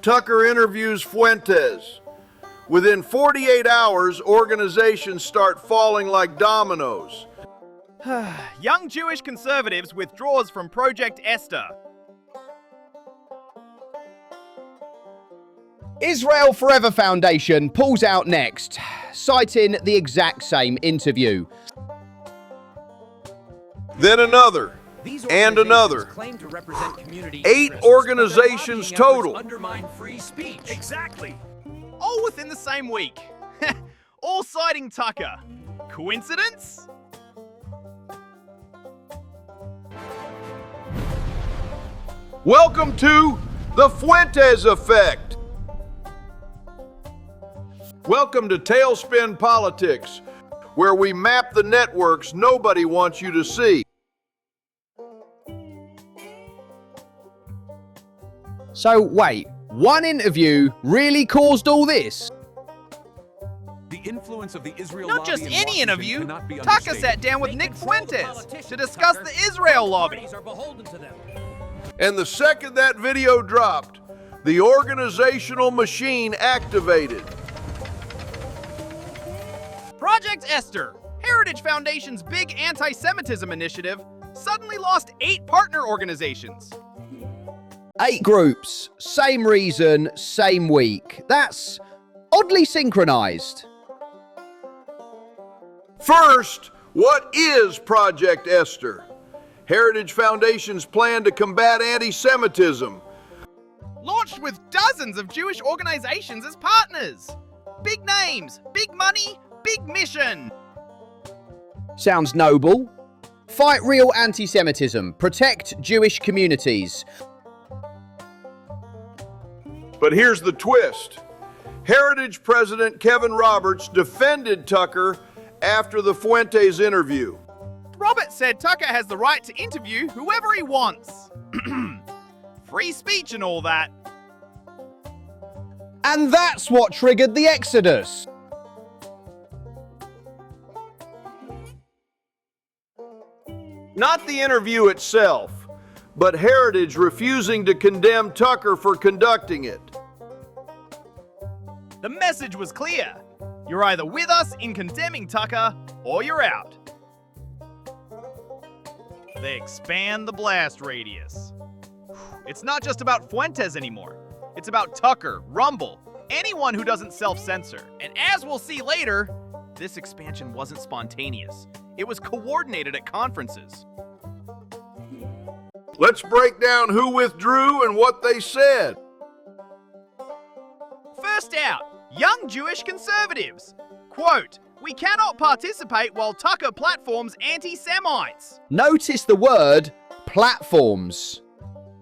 Tucker interviews Fuentes. Within 48 hours, organizations start falling like dominoes. Young Jewish conservatives withdraws from Project Esther. Israel Forever Foundation pulls out next, citing the exact same interview. Then another, and another. 8 organizations total. Undermine free speech. Exactly. All within the same week. All citing Tucker. Coincidence? Welcome to the Fuentes Effect. Welcome to Tailspin Politics, where we map the networks nobody wants you to see. So wait, one interview really caused all this? The influence of the Israel Not lobby just in any Washington interview. cannot be Tucker understated. sat down with Nick Fuentes to discuss the Israel lobby. And the second that video dropped, the organizational machine activated. Project Esther, Heritage Foundation's big anti-Semitism initiative, suddenly lost 8 partner organizations. 8 groups, same reason, same week. That's oddly synchronized. First, what is Project Esther? Heritage Foundation's plan to combat anti-Semitism. Launched with dozens of Jewish organizations as partners. Big names, big money, big mission. Sounds noble. Fight real anti-Semitism, protect Jewish communities. But here's the twist. Heritage President Kevin Roberts defended Tucker after the Fuentes interview. Robert said Tucker has the right to interview whoever he wants. Free speech and all that. And that's what triggered the exodus. Not the interview itself, but Heritage refusing to condemn Tucker for conducting it. The message was clear. You're either with us in condemning Tucker, or you're out. They expand the blast radius. It's not just about Fuentes anymore. It's about Tucker, Rumble, anyone who doesn't self-censor. And as we'll see later, this expansion wasn't spontaneous. It was coordinated at conferences. Let's break down who withdrew and what they said. First out, young Jewish conservatives. Quote, "We cannot participate while Tucker platforms anti-Semites." Notice the word platforms.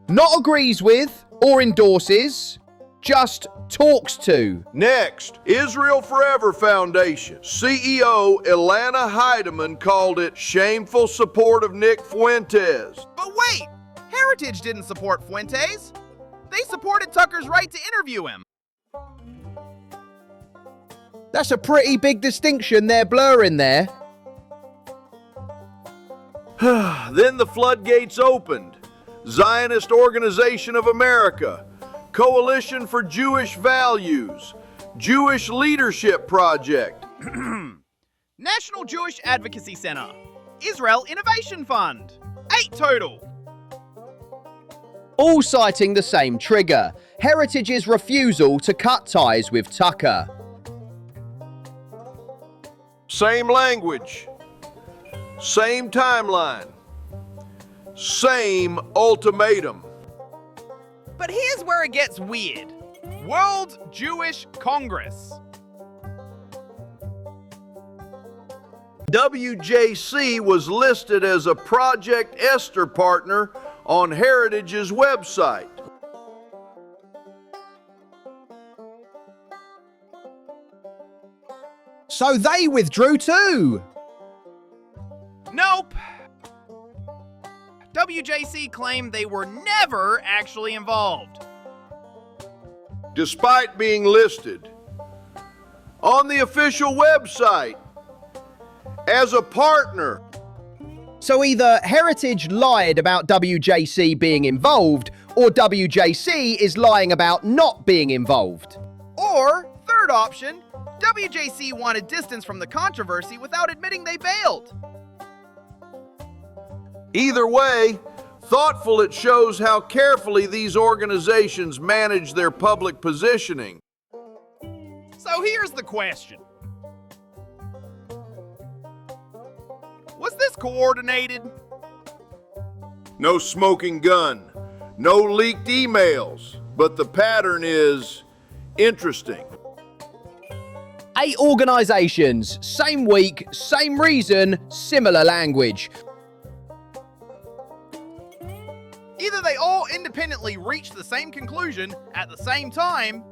Not agrees with or endorses, just talks to. Next, Israel Forever Foundation. CEO Ilana Heidemann called it shameful support of Nick Fuentes. But wait, Heritage didn't support Fuentes. They supported Tucker's right to interview him. That's a pretty big distinction they're blurring there. Then the floodgates opened. Zionist Organization of America, Coalition for Jewish Values, Jewish Leadership Project, National Jewish Advocacy Center, Israel Innovation Fund. 8 total. All citing the same trigger, Heritage's refusal to cut ties with Tucker. same language, same timeline, same ultimatum. But here's where it gets weird. World Jewish Congress. WJC was listed as a Project Esther partner on Heritage's website. So they withdrew too. Nope. WJC claimed they were never actually involved. Despite being listed on the official website as a partner. So either Heritage lied about WJC being involved, or WJC is lying about not being involved. Or, third option, WJC wanted distance from the controversy without admitting they bailed. Either way, thoughtful it shows how carefully these organizations manage their public positioning. So here's the question. Was this coordinated? No smoking gun, no leaked emails, but the pattern is interesting. 8 organizations, same week, same reason, similar language. Either they all independently reached the same conclusion at the same time,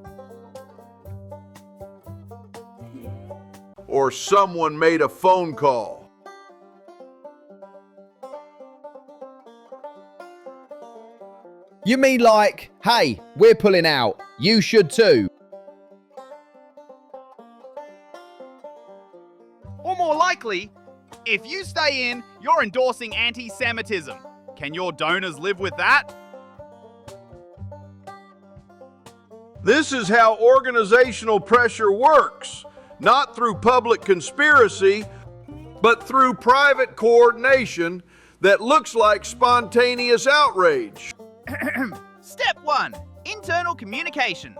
Or someone made a phone call. You mean like, hey, we're pulling out, you should too. or more likely, if you stay in, you're endorsing anti-Semitism. Can your donors live with that? This is how organizational pressure works, not through public conspiracy, but through private coordination that looks like spontaneous outrage. Step 1. Internal communication.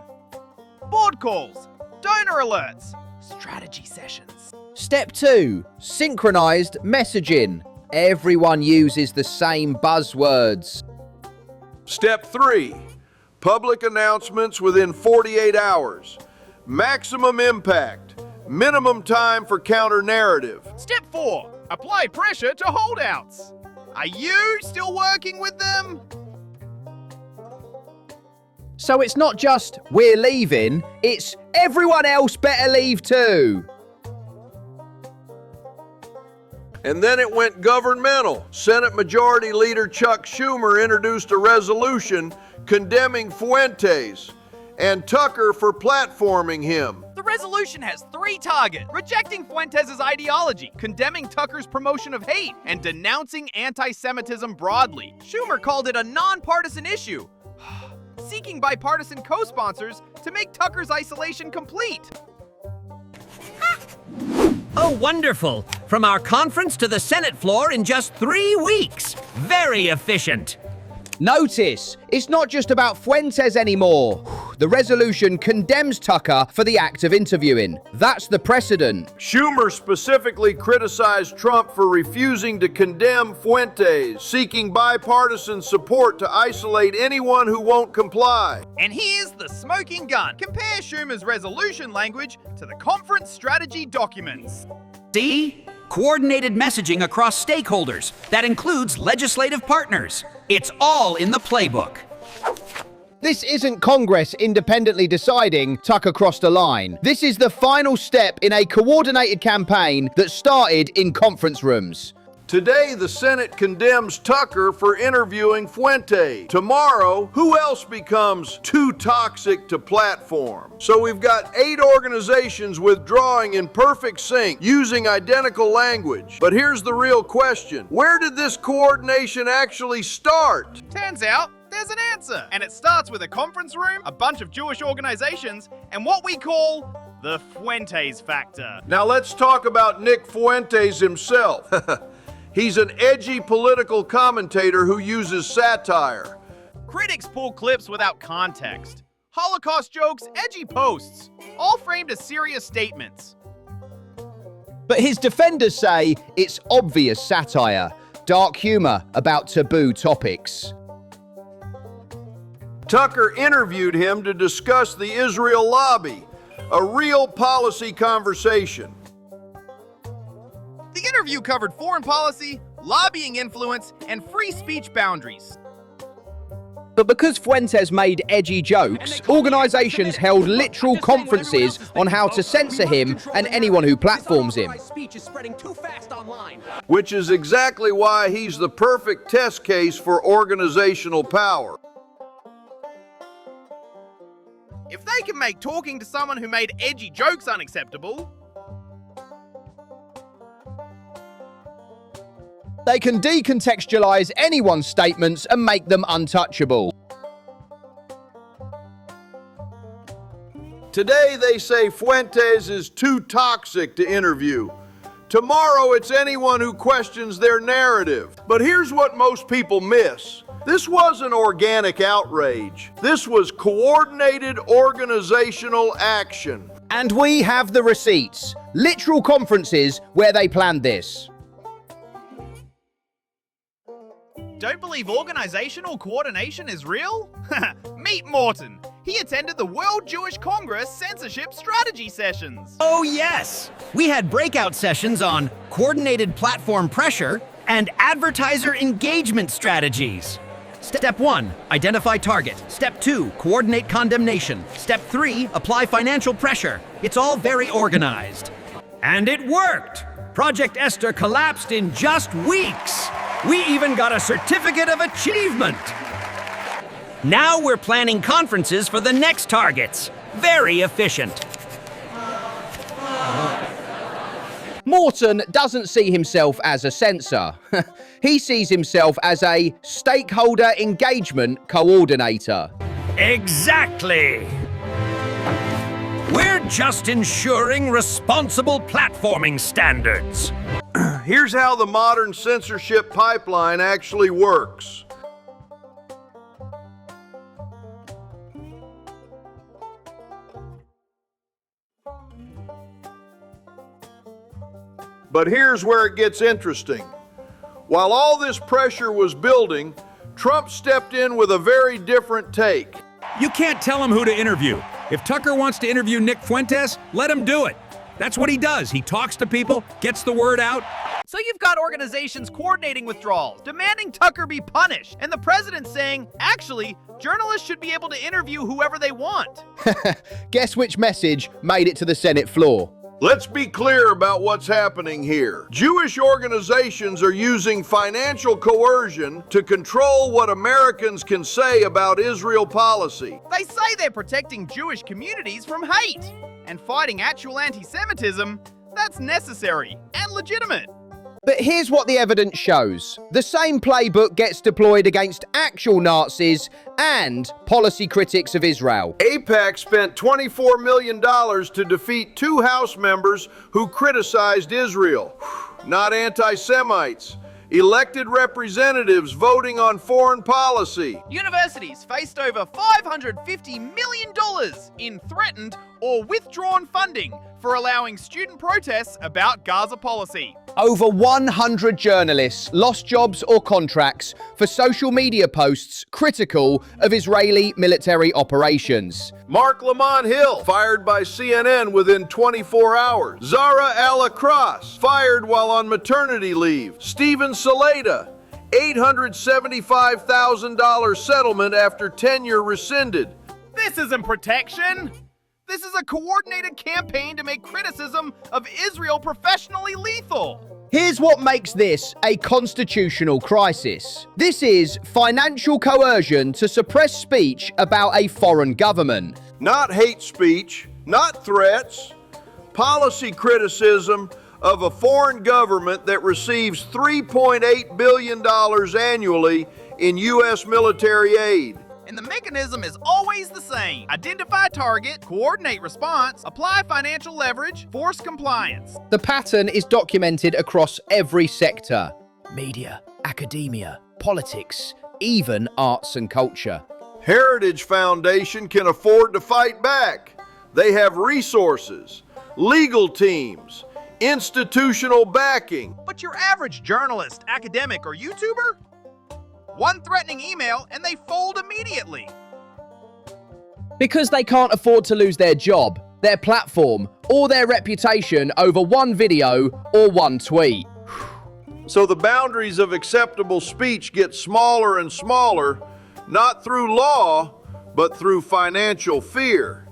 Board calls, donor alerts, strategy sessions. Step 2. Synchronized messaging. Everyone uses the same buzzwords. Step 3. Public announcements within 48 hours. Maximum impact. Minimum time for counter-narrative. Step 4. Apply pressure to holdouts. Are you still working with them? So it's not just we're leaving, it's everyone else better leave too. And then it went governmental. Senate Majority Leader Chuck Schumer introduced a resolution condemning Fuentes and Tucker for platforming him. The resolution has 3 targets: rejecting Fuentes' ideology, condemning Tucker's promotion of hate, and denouncing anti-Semitism broadly. Schumer called it a nonpartisan issue, seeking bipartisan co-sponsors to make Tucker's isolation complete. Oh, wonderful! From our conference to the Senate floor in just 3 weeks. Very efficient. Notice, it's not just about Fuentes anymore. The resolution condemns Tucker for the act of interviewing. That's the precedent. Schumer specifically criticized Trump for refusing to condemn Fuentes, seeking bipartisan support to isolate anyone who won't comply. And here's the smoking gun. Compare Schumer's resolution language to the conference strategy documents. See? Coordinated messaging across stakeholders. That includes legislative partners. It's all in the playbook. This isn't Congress independently deciding Tucker crossed a line. This is the final step in a coordinated campaign that started in conference rooms. Today, the Senate condemns Tucker for interviewing Fuentes. Tomorrow, who else becomes too toxic to platform? So we've got 8 organizations withdrawing in perfect sync, using identical language. But here's the real question. Where did this coordination actually start? Turns out, there's an answer. And it starts with a conference room, a bunch of Jewish organizations, and what we call the Fuentes factor. Now let's talk about Nick Fuentes himself. He's an edgy political commentator who uses satire. Critics pull clips without context. Holocaust jokes, edgy posts, all framed as serious statements. But his defenders say it's obvious satire, dark humor about taboo topics. Tucker interviewed him to discuss the Israel lobby, a real policy conversation. The interview covered foreign policy, lobbying influence, and free speech boundaries. But because Fuentes made edgy jokes, organizations held literal conferences on how to censor him and anyone who platforms him. Which is exactly why he's the perfect test case for organizational power. If they can make talking to someone who made edgy jokes unacceptable, They can decontextualize anyone's statements and make them untouchable. Today they say Fuentes is too toxic to interview. Tomorrow it's anyone who questions their narrative. But here's what most people miss. This wasn't organic outrage. This was coordinated organizational action. And we have the receipts. Literal conferences where they planned this. Don't believe organizational coordination is real? Meet Morton. He attended the World Jewish Congress Censorship Strategy Sessions. Oh, yes! We had breakout sessions on coordinated platform pressure and advertiser engagement strategies. Step 1, identify target. Step 2, coordinate condemnation. Step 3, apply financial pressure. It's all very organized. And it worked! Project Esther collapsed in just weeks. We even got a certificate of achievement. Now we're planning conferences for the next targets. Very efficient. Morton doesn't see himself as a censor. He sees himself as a stakeholder engagement coordinator. Exactly. We're just ensuring responsible platforming standards. Here's how the modern censorship pipeline actually works. But here's where it gets interesting. While all this pressure was building, Trump stepped in with a very different take. You can't tell him who to interview. If Tucker wants to interview Nick Fuentes, let him do it. That's what he does. He talks to people, gets the word out. So you've got organizations coordinating withdrawals, demanding Tucker be punished, and the president saying, actually, journalists should be able to interview whoever they want. Guess which message made it to the Senate floor? Let's be clear about what's happening here. Jewish organizations are using financial coercion to control what Americans can say about Israel policy. They say they're protecting Jewish communities from hate and fighting actual anti-Semitism. That's necessary and legitimate. But here's what the evidence shows. The same playbook gets deployed against actual Nazis and policy critics of Israel. AIPAC spent $24 million to defeat 2 House members who criticized Israel. Not anti-Semites. Elected representatives voting on foreign policy. Universities faced over $550 million in threatened or withdrawn funding for allowing student protests about Gaza policy. Over 100 journalists lost jobs or contracts for social media posts critical of Israeli military operations. Mark Lamont Hill, fired by CNN within 24 hours. Zara Al-Akras, fired while on maternity leave. Stephen Saleta, $875,000 settlement after tenure rescinded. This isn't protection. This is a coordinated campaign to make criticism of Israel professionally lethal. Here's what makes this a constitutional crisis. This is financial coercion to suppress speech about a foreign government. Not hate speech, not threats. Policy criticism of a foreign government that receives $3.8 billion annually in U.S. military aid. And the mechanism is always the same. Identify target, coordinate response, apply financial leverage, force compliance. The pattern is documented across every sector. Media, academia, politics, even arts and culture. Heritage Foundation can afford to fight back. They have resources, legal teams, institutional backing. But your average journalist, academic, or YouTuber? One threatening email and they fold immediately. Because they can't afford to lose their job, their platform, or their reputation over one video or one tweet. So the boundaries of acceptable speech get smaller and smaller, not through law, but through financial fear.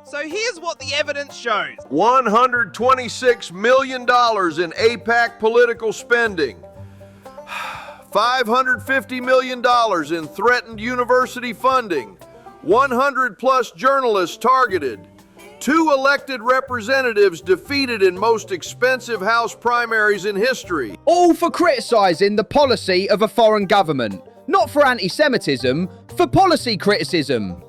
So here's what the evidence shows. $126 million in AIPAC political spending. $550 million in threatened university funding, 100 plus journalists targeted, 2 elected representatives defeated in most expensive House primaries in history. All for criticizing the policy of a foreign government. Not for anti-Semitism, for policy criticism.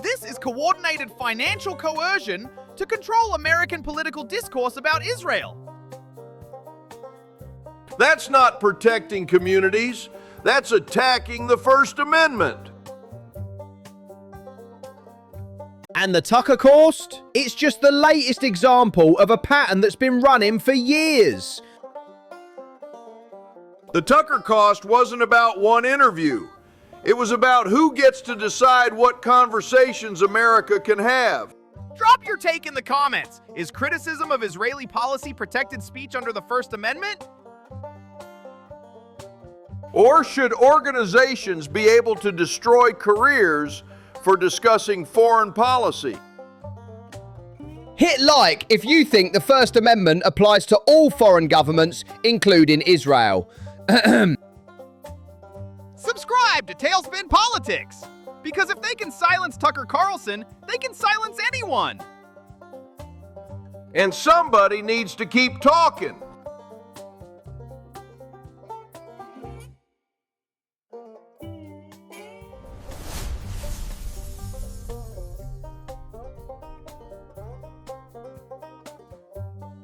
This this is coordinated financial coercion to control American political discourse about Israel. That's not protecting communities. That's attacking the First Amendment. And the Tuckercaust? It's just the latest example of a pattern that's been running for years. The Tuckercaust wasn't about one interview. It was about who gets to decide what conversations America can have. Drop your take in the comments. Is criticism of Israeli policy protected speech under the First Amendment? Or should organizations be able to destroy careers for discussing foreign policy? Hit like if you think the First Amendment applies to all foreign governments, including Israel. Subscribe to Tailspin Politics, because if they can silence Tucker Carlson, they can silence anyone. And somebody needs to keep talking.